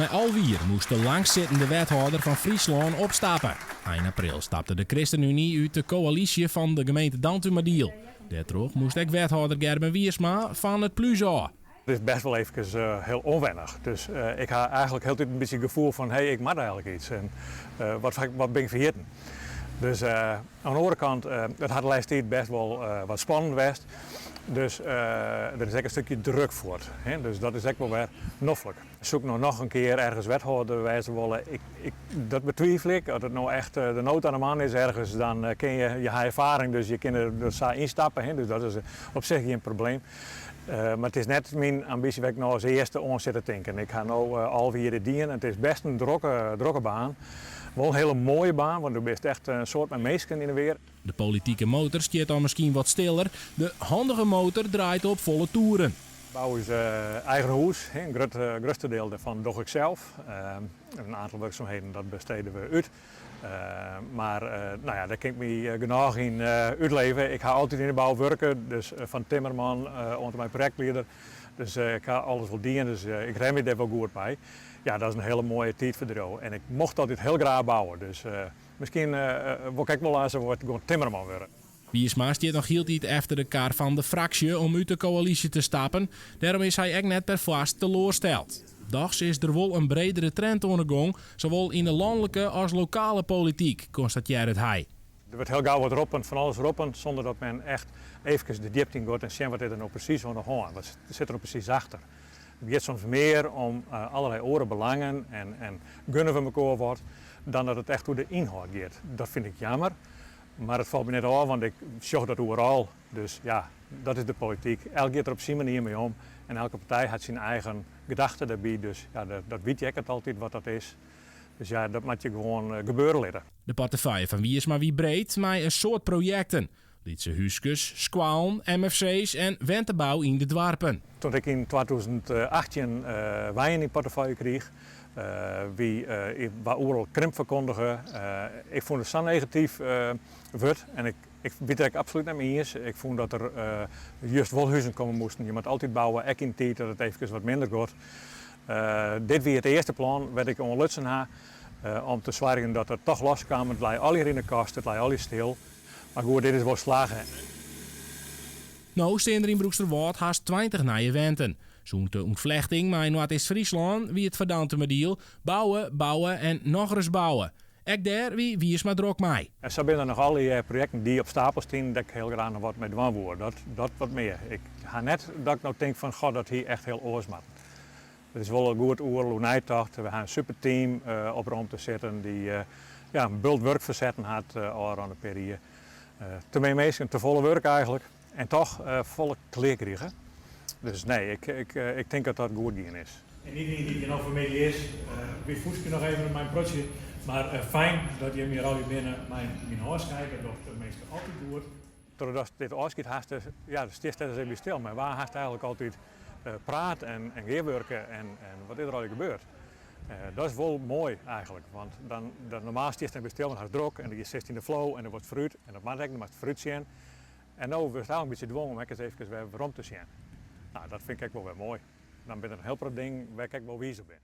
Maar alweer moest de langzittende wethouder van Friesland opstappen. Eind april stapte de ChristenUnie uit de coalitie van de gemeente Dantumerdiel. Daardoor moest ook wethouder Gerben Wiersma van het Pluzo. Het is best wel even heel onwennig. Dus ik had eigenlijk heel een beetje het gevoel van hey, ik mag eigenlijk iets. En wat ben ik vergeten? Dus aan de andere kant, het had de laatste tijd best wel wat spannend geweest. Dus er is ook een stukje druk voor. Hè? Dus dat is ook wel weer noffelijk. Zoek nog een keer ergens wethouder wijzen willen. Dat betwijfel ik. Als het nou echt de nood aan de man is ergens, dan ken je ervaring. Dus je kan er zo instappen. Hè? Dus dat is op zich geen probleem. Maar het is net mijn ambitie dat ik nou als eerste aan zit te denken. Ik ga nu alweer de dienen. Het is best een drukke baan. Wel een hele mooie baan, want er is echt een soort met mensen in de weer. De politieke motor stiert dan misschien wat stiller. De handige motor draait op volle toeren. Bouw is eigen huis, een grootste deel daarvan doe ik zelf. Een aantal werkzaamheden dat besteden we uit. Maar nou ja, daar kan ik me genoeg in uitleven. Ik ga altijd in de bouw werken, dus van timmerman onder mijn projectleider. Dus ik ga alles wel dienen, dus ik rem me daar wel goed bij. Ja, dat is een hele mooie tijd voor de rouw. En ik mocht altijd heel graag bouwen, dus misschien word ik wel aan zo'n gewoon timmerman worden. Wiersma stiert nog heel tijd efter de kaart van de fractie om uit de coalitie te stappen. Daarom is hij ook net per vast teleurgesteld. Dags is er wel een bredere trend aan de gang, zowel in de landelijke als lokale politiek, constateert hij. Er wordt heel gauw wat roepen, van alles roepen, zonder dat men echt even de diepte in gaat en zien wat er nou precies aan de hand is. Wat zit er nou precies achter? Het gaat soms meer om allerlei oren belangen en gunnen we elkaar wat, dan dat het echt hoe de inhoud gaat. Dat vind ik jammer, maar het valt me net al, want ik zag dat overal. Dus ja, dat is de politiek. Elk gaat er op zijn manier mee om en elke partij had zijn eigen gedachten daarbij. Dus ja, dat weet je het altijd wat dat is. Dus ja, dat moet je gewoon gebeuren laten. De portefeuille van Wiersma wie breed, maar een soort projecten. Lietse huisjes, squalen, MFC's en wentebouw in de dwarpen. Toen ik in 2018 wijn in die portefeuille kreeg, waar overal krimp verkondigen, ik vond het zo negatief wordt en ik weet er absoluut niet mee eens. Ik vond dat er juist wel huizen komen moesten. Je moet altijd bouwen, ook in tijd dat het even wat minder gaat. Dit weer het eerste plan, werd ik onlutsen ha, om te zorgen dat het toch loskwam. Het lag al hier in de kast, het lag al hier stil. Maar goed, dit is wel slagen. Nou staan er in Broeksterwaard haast 20 nieuwe wenten. Zo'n de ontvlechting, maar in Noord-Friesland wie het verdaante mediel bouwen, bouwen en nog eens bouwen. Ek daar wie Wiersma drok mij. En zo zijn er nog allerlei projecten die op stapel staan, dat ik heel graag nog wat mee doen wil. Dat wat meer. Ik ga net dat ik nou denk van god, dat hier echt heel oors maakt. Het is wel een goed oerloonijtocht. We hebben een super team op rond te zetten die een bult werk verzetten had al aan de periode. Te meer mensen, te volle werk eigenlijk. En toch volle kleer krijgen. Dus nee, ik denk dat dat goed gaan is. En iedereen die hier nog familie is, weer voest je nog even in mijn protje. Maar fijn dat je meer al je binnen mijn huis kijkt, dat de meeste altijd doet. Doordat dit afschiet haast, ja, de sticht is even stil. Maar waar haast eigenlijk altijd praat en geerwerken en wat is er al gebeurd. Dat is wel mooi eigenlijk, want dan normaal sticht het stil, dan gaat het druk en dan is 16 de flow en er wordt fruit en dat mag ik, dan mag het fruit zien. En nu wordt het een beetje gedwongen om eens even weer rond te zien. Nou, dat vind ik wel weer mooi. Dan ben ik een heel groot ding waar ik wel wijs op ben.